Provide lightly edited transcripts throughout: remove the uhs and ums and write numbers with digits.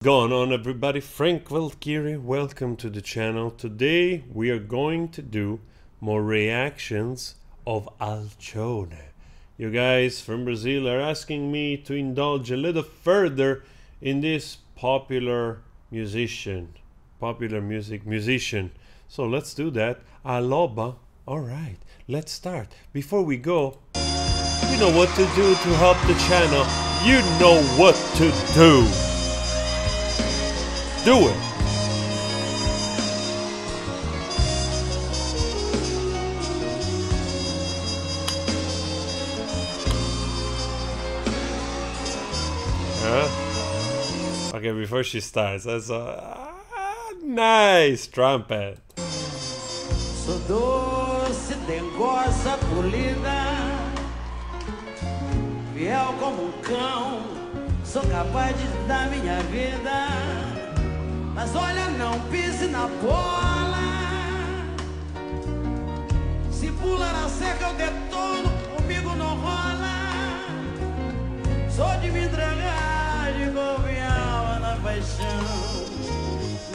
Going on, everybody? Frank Valkyrie, welcome to the channel. Today we are going to do more reactions of Alcione. You guys from Brazil are asking me to indulge a little further in this popular musician. So let's do that. A loba. Alright, let's start. Before we go, you know what to do to help the channel. You know what to do. Do it. Okay, before she starts, that's a nice trumpet. Sou doce, dengosa, polida, fiel como cão, sou capaz de dar minha vida. Mas olha, não pise na bola. Se pula na cerca eu detono, comigo não rola. Sou de me entregar, de confiar na paixão.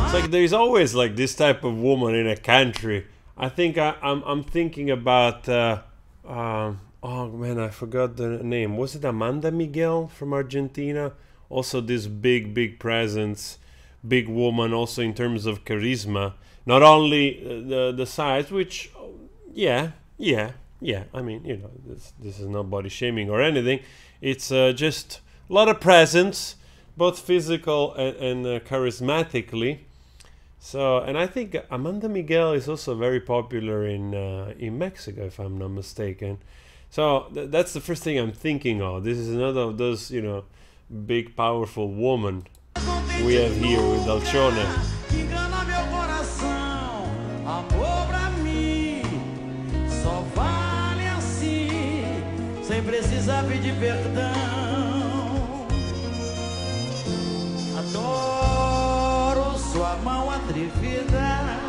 It's like there's always like this type of woman in a country. I think I'm thinking about oh man, I forgot the name. Was it Amanda Miguel from Argentina? Also this big presence. Big woman also in terms of charisma, not only the size, which yeah, I mean, you know, this is not body shaming or anything. It's just a lot of presence, both physical and charismatically. So, and I think Amanda Miguel is also very popular in Mexico, if I'm not mistaken. So that's the first thing I'm thinking of. This is another of those, you know, big powerful woman we have here with Alcione. Engana meu coração, amor pra mim só vale assim, sem precisar pedir perdão. Adoro sua mão atrevida,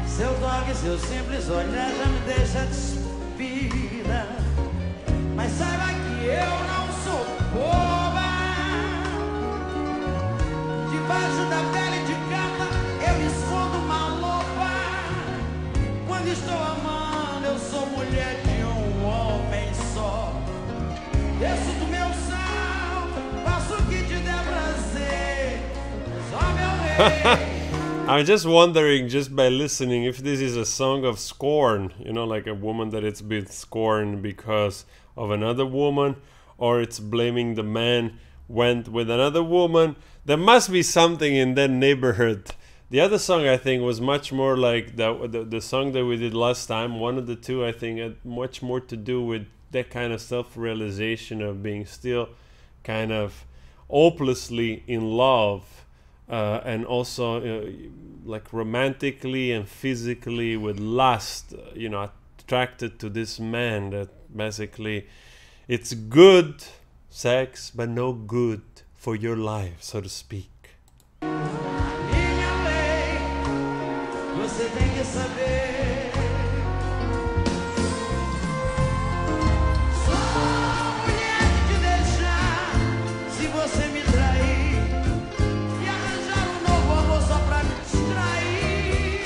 seu toque, seu simples olhar já me deixa despida. Mas saiba que eu não sou boba. Debaixo da pele de gata eu escondo uma loba. Quando estou amando eu sou mulher de homem só. Desço do meu salto, faço o que te der prazer. Só meu rei. I'm just wondering, just by listening, if this is a song of scorn, you know, like a woman that it's been scorned because of another woman, or it's blaming the man went with another woman. There must be something in that neighborhood. The other song I think was much more like the song that we did last time. One of the two I think had much more to do with that kind of self-realization of being still kind of hopelessly in love, and also like romantically and physically with lust, you know, attracted to this man that basically it's good sex but no good for your life, so to speak. Minha lei, você tem que saber. Sou mulher de te deixar se você me trair e arranjar novo amor só pra me distrair.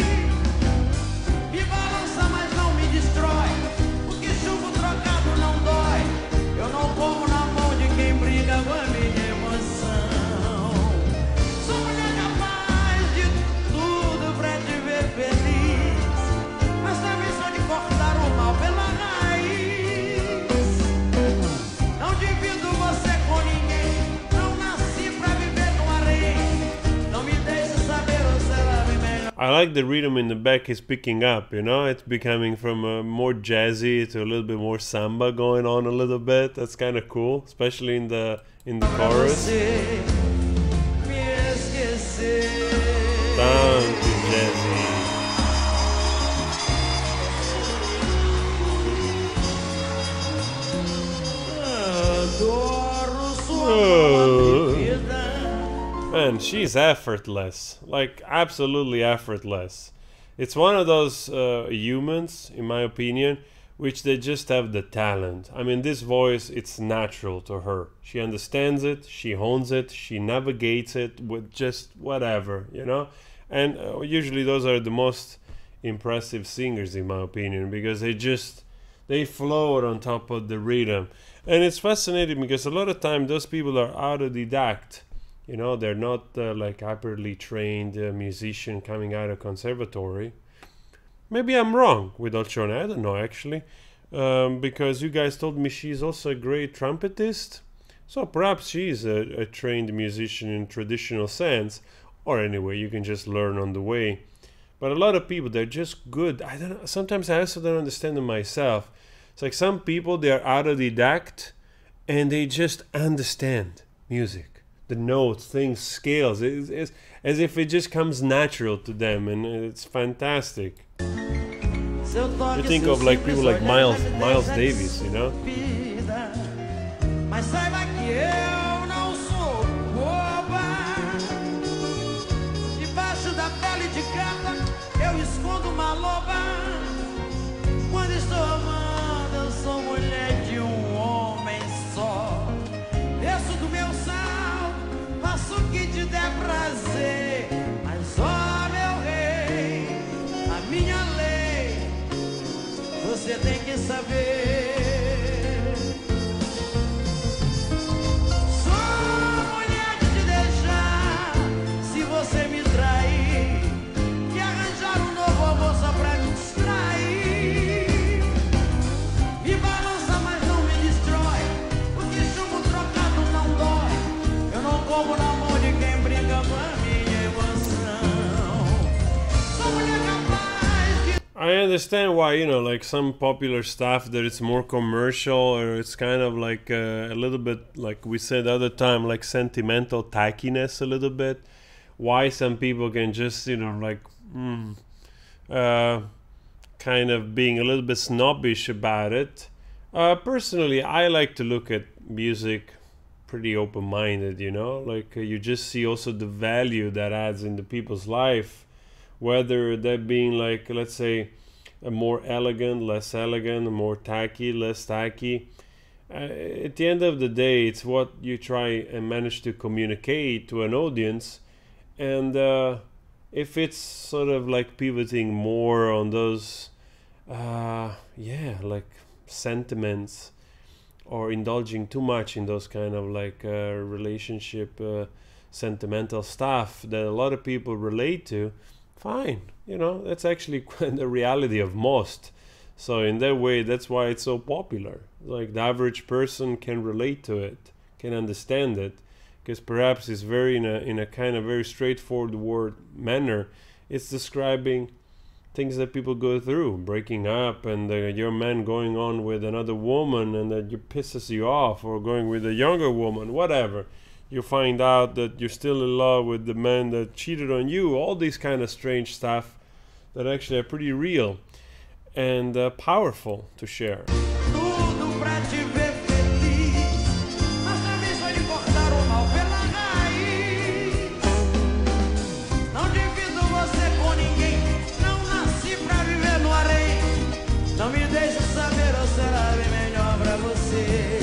Me balança, mas não me destrói, porque chumbo trocado não dói. Eu não como na mão de quem briga com a minha. I like the rhythm in the back is picking up, you know, it's becoming from a more jazzy to a little bit more samba going on a little bit. That's kind of cool, especially in the chorus. Tanto jazzy. Man, she's effortless, like absolutely effortless. It's one of those humans, in my opinion, which they just have the talent. I mean, this voice, it's natural to her. She understands it, she hones it, she navigates it with just whatever, you know? And usually those are the most impressive singers, in my opinion, because they float on top of the rhythm. And it's fascinating because a lot of time those people are autodidact. You know, they're not like hyperly trained musician coming out of conservatory. Maybe I'm wrong with Alcione, I don't know actually, because you guys told me she's also a great trumpetist. So perhaps she's a trained musician in traditional sense, or anyway, you can just learn on the way. But a lot of people, they're just good. I don't know, sometimes I also don't understand them myself. It's like some people, they're autodidact and they just understand music, the notes, things, scales. It's as if it just comes natural to them, and it's fantastic. You think of like people like Miles Davis, you know? Mas saiba que eu não sou boba. Debaixo da pele de gata eu escondo uma loba. Quando estou amando eu sou mulher de homem só. Desço do meu sal, faço o que te der prazer. Mas ó meu rei, a minha lei, você tem que saber. I understand why, you know, like some popular stuff that it's more commercial, or it's kind of like a little bit, like we said the other time, like sentimental tackiness a little bit. Why some people can just, you know, like kind of being a little bit snobbish about it. Personally, I like to look at music pretty open-minded, you know, like you just see also the value that adds into people's life, whether that being like, let's say, a more elegant, less elegant, more tacky, less tacky. At the end of the day, it's what you try and manage to communicate to an audience. And if it's sort of like pivoting more on those, like sentiments, or indulging too much in those kind of like relationship sentimental stuff that a lot of people relate to, fine, you know, that's actually the reality of most. So in that way, that's why it's so popular. Like the average person can relate to it, can understand it, because perhaps it's very in a kind of very straightforward manner. It's describing things that people go through, breaking up, and your man going on with another woman, and that pisses you off, or going with a younger woman, whatever. You find out that you're still in love with the man that cheated on you. All these kind of strange stuff that actually are pretty real and powerful to share. Tudo pra te ver feliz, mas também só de cortar o mal pela raiz. Não divido você com ninguém, não nasci pra viver no harém. Não me deixe saber, ou será bem melhor pra você.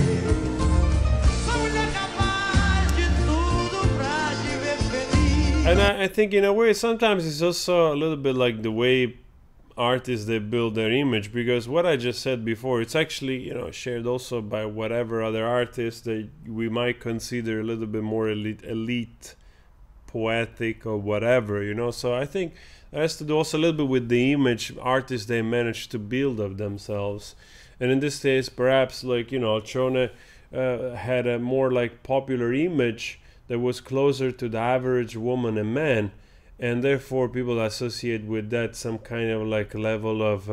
Sou mulher capaz de tudo pra te ver feliz. And I think in a way, sometimes it's also a little bit like the way artists, they build their image, because what I just said before, it's actually, you know, shared also by whatever other artists that we might consider a little bit more elite, poetic, or whatever, you know. So I think it has to do also a little bit with the image artists they manage to build of themselves. And in this case, perhaps, like, you know, Alcione had a more like popular image that was closer to the average woman and man, and therefore people associate with that some kind of like level of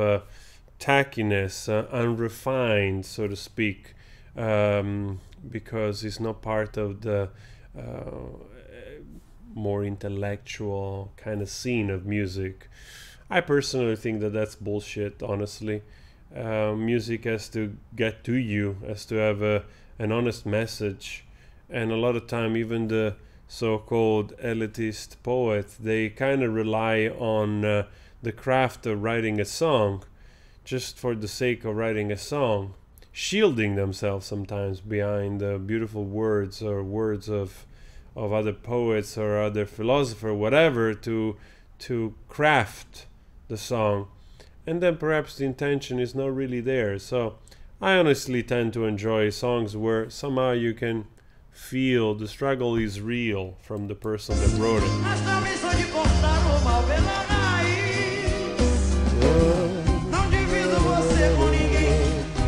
tackiness, unrefined, so to speak, because it's not part of the more intellectual kind of scene of music. I personally think that that's bullshit, honestly. Music has to get to you, has to have an honest message, and a lot of time even the so-called elitist poets, they kind of rely on the craft of writing a song just for the sake of writing a song, shielding themselves sometimes behind the beautiful words or words of other poets or other philosopher, whatever, to craft the song, and then perhaps the intention is not really there. So I honestly tend to enjoy songs where somehow you can feel the struggle is real from the person that wrote it. Mas também sou de cortar o mal pela raiz. Não divido você com ninguém.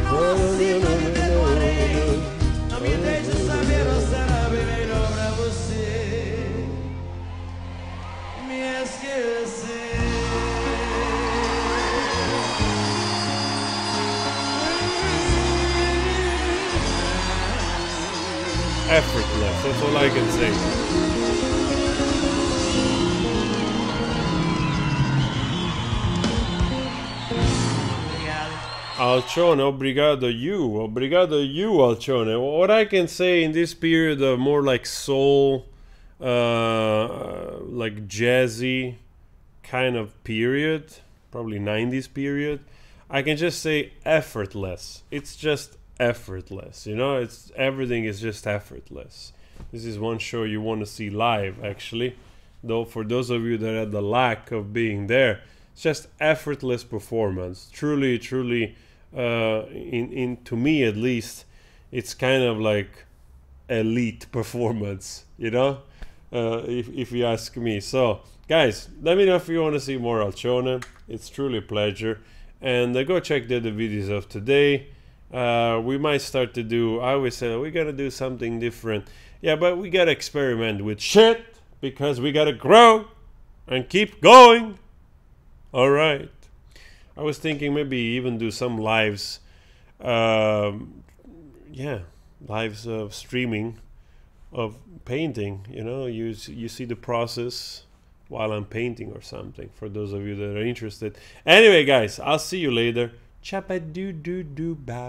Não assino, me decorei. Não me deixe saber ou será bem melhor pra você me esquecer. Effortless, that's all I can say. Alcione, obrigado you, Alcione. What I can say in this period of more like soul, like jazzy kind of period, probably 90s period, I can just say effortless. It's just effortless, you know, it's everything is just effortless. This is one show you want to see live, actually, though for those of you that had the lack of being there, it's just effortless performance. Truly in to me at least, it's kind of like elite performance, you know, if you ask me. So guys, let me know if you want to see more Alcione. It's truly a pleasure, and go check the other videos of today. We might start to do, I always say we gotta do something different. Yeah, but we gotta experiment with shit because we gotta grow and keep going. All right. I was thinking maybe even do some lives. Yeah, lives of streaming of painting. You know, you see the process while I'm painting or something. For those of you that are interested. Anyway, guys, I'll see you later. Chapa doo doo doo ba.